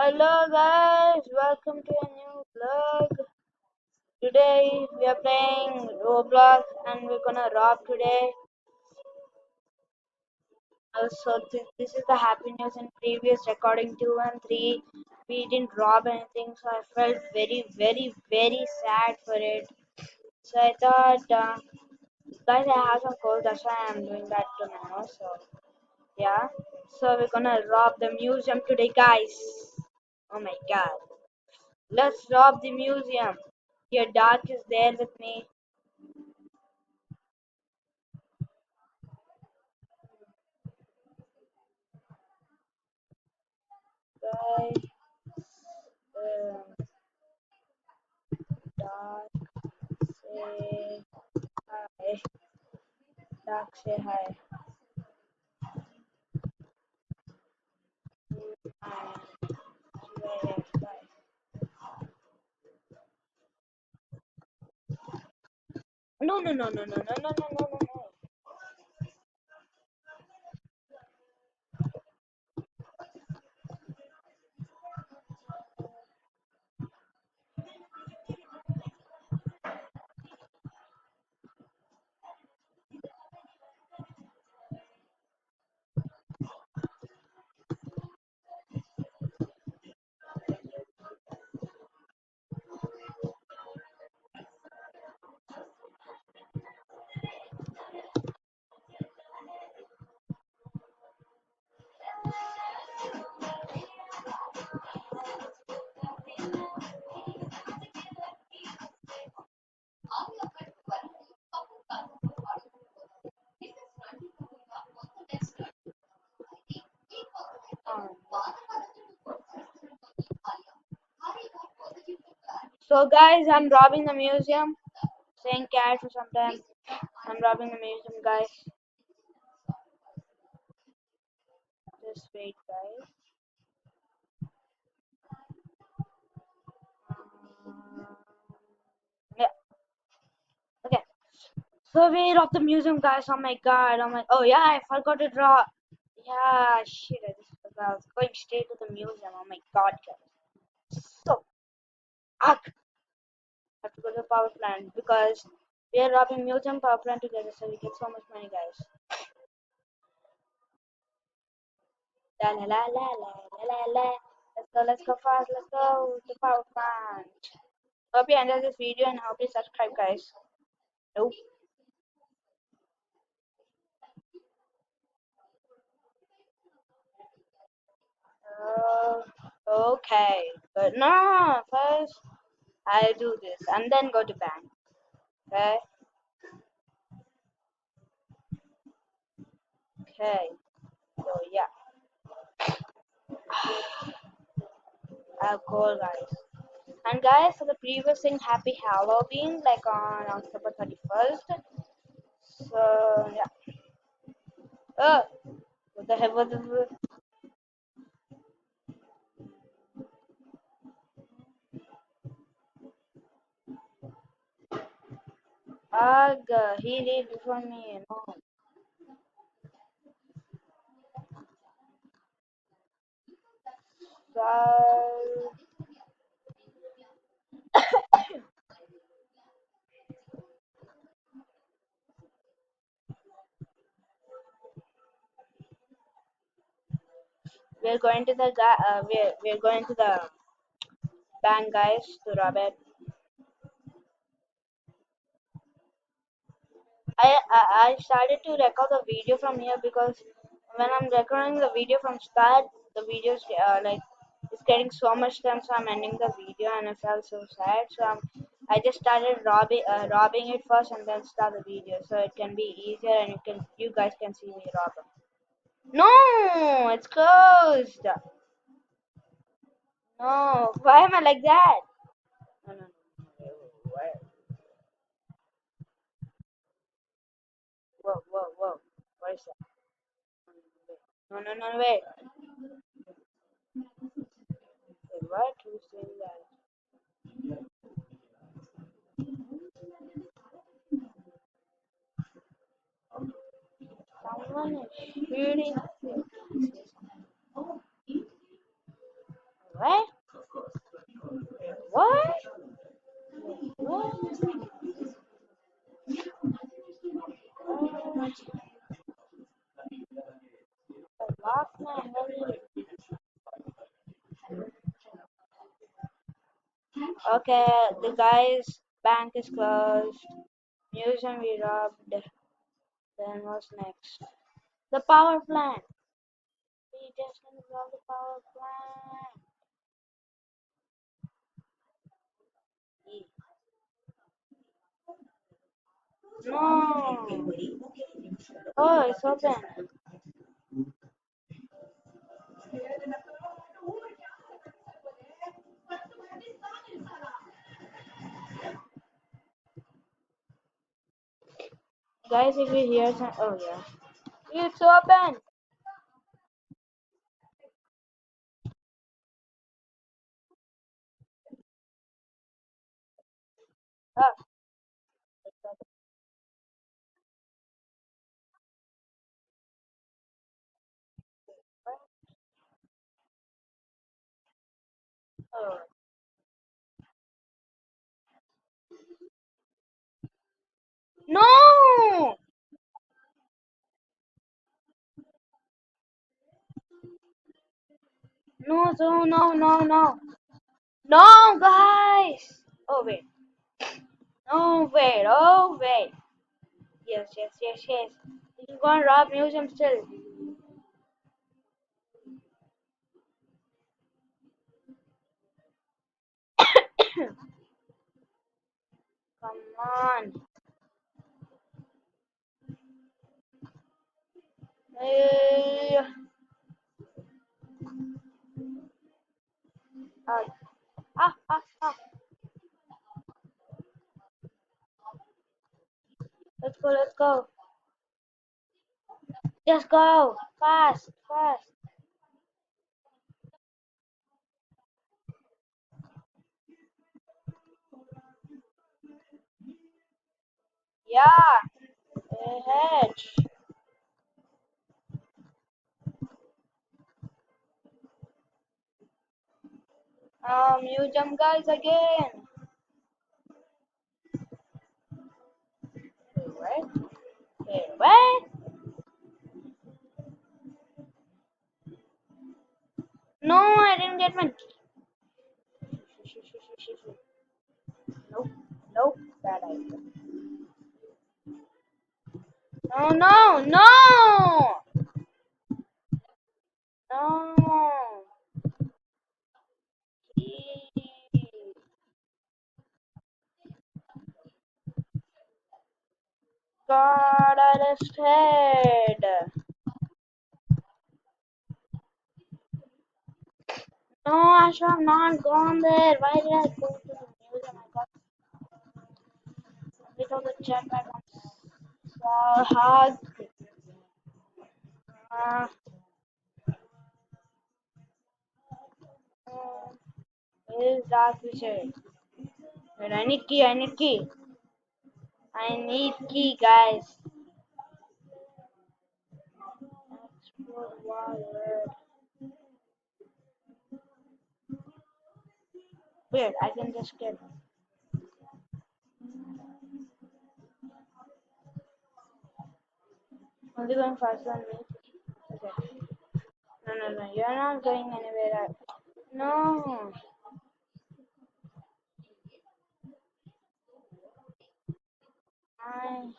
Hello guys, welcome to a new vlog. Today we are playing Roblox and we're gonna rob today. Also, this is the happy news. In previous recording 2 and 3, we didn't rob anything, so I felt very sad for it. So I thought, guys, I have some cold, that's why I'm doing that to my nose. So yeah, so we're gonna rob the museum today, guys. Oh my god. Let's rob the museum. Your Dark is there with me. Guys, um, Dark, say hi. Dark, say hi. Hi. Yes, guys. No. Um, so, guys, I'm robbing the museum. Saying cat for some time. I'm robbing the museum, guys. Just wait, guys. Um, yeah, okay. So, we robbed the museum, guys. Oh my god. Oh yeah, I forgot to draw. Yeah, shit, I just forgot. I was going straight to the museum. Oh my god, guys. So, I have to go to the power plant because we are robbing museum power plant together, so we get so much money, guys. La la la la la la la la. Let's go fast, let's go to power plant. Hope you enjoyed this video and hope you subscribe, guys. Nope. Uh, okay, but no, first I'll do this and then go to bank. Okay, okay. So yeah, I'll go, guys. And guys, for the previous thing, happy Halloween, like on October 31st. So yeah. What the hell was this? Ugh, he did before me, no. So we're going to the we're going to the bank, guys, to rob it. I started to record the video from here because when I'm recording the video from start, the videos like it's getting so much time, so I'm ending the video and I felt so sad. So I just started robbing it first and then start the video, so it can be easier and you guys can see me rob them. No, it's closed. No, why am I like that? No. Whoa. What is that? No, wait. Wait, what? Who's doing that? Someone is shooting. What? What? What? What? The lock my head. Okay, the guy's bank is closed. Museum we robbed. Then what's next? The power plant. We just gonna rob the power plant. No. Oh, it's open. Guys, if you hear some, oh yeah, it's open. Oh, it's open. Oh. No, no, no, guys. Oh wait, no wait, oh wait. Yes. You can go and rob museum still. Come on. Hey. Ah, ah. Let's go. Just go. Fast. Yeah, ahead. Museum guys again. Wait, wait. No, I didn't get my. Nope, nope. Bad idea. No. No. Eee. God, I just head. No, I should have not gone there. Why did I go to the museum? I got a bit of the jetpack on. Hug. Uh, where is Dark Wizard? Wait, I need key. I need key, guys. Export wire. Weird, I can just get only going faster than me. Okay. No, you're not going anywhere. No, I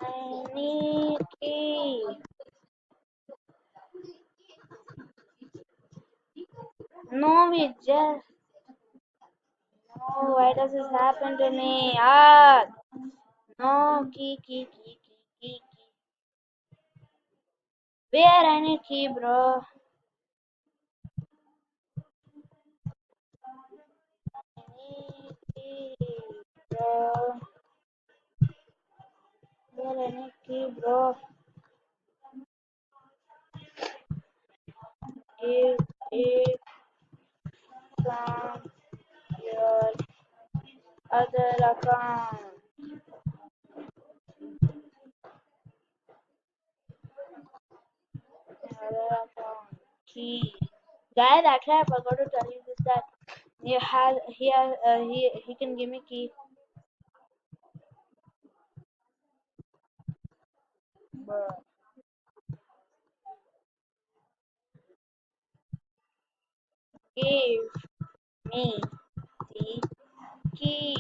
I need key. No, we just no. Why does this happen to me? No key. Where I need key, bro? I need key, bro. Where I need key, bro? Give it from your other account. Other account. key. Guys, actually, I forgot to tell you this that he can give me key. Bruh. Give me the key.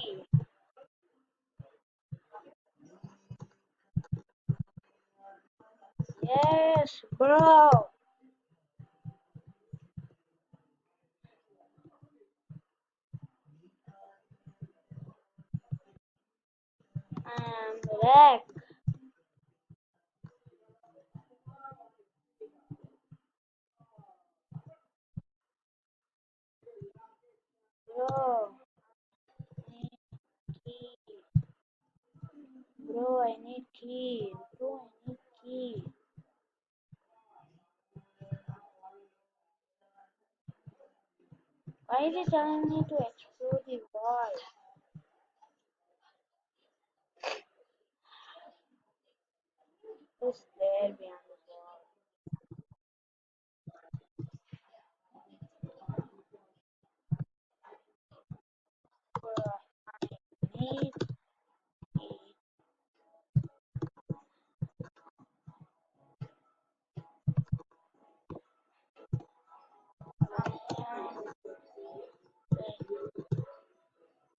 Yes, bro. I'm back, bro. Key, bro. I need key, bro. I need key. Why is he telling me to explore the wall? Who's there behind the wall? Bro, I need key.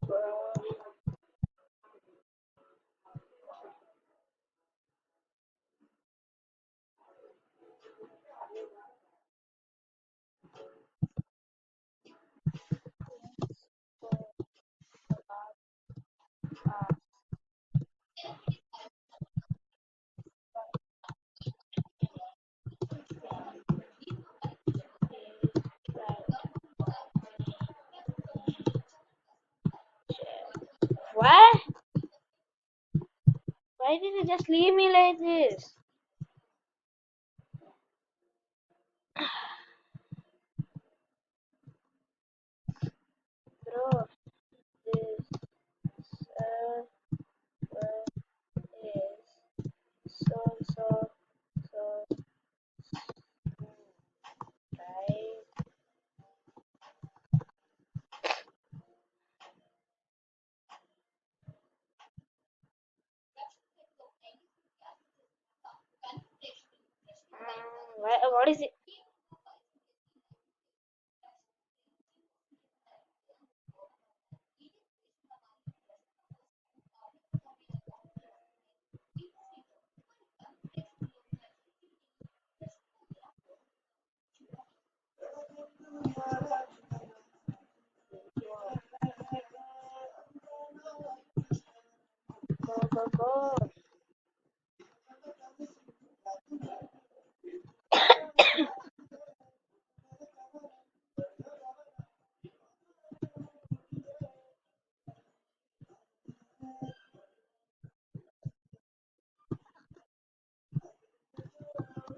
Bro. What? Why did you just leave me like this? Bro, this server is so right. What is it? Go, go, go.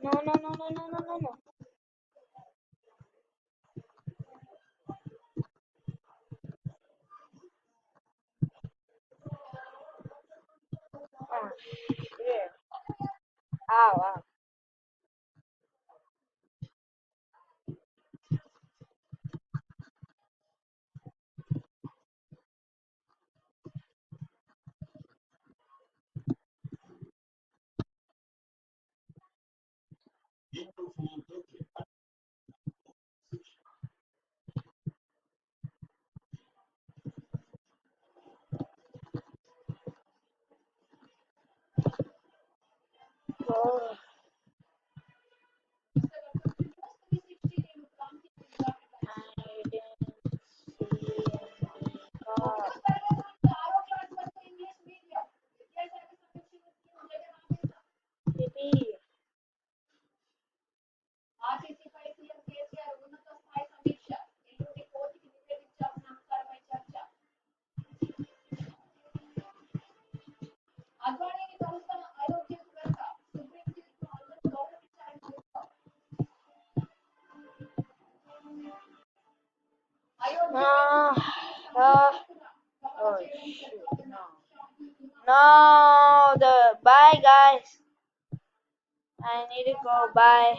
No, no, no, no, no, no, no, no. Oh, shit. Ow, ow. Go. I didn't see any car. Baby. No. Oh, shoot. No. No. Bye, guys. I need to go. Bye.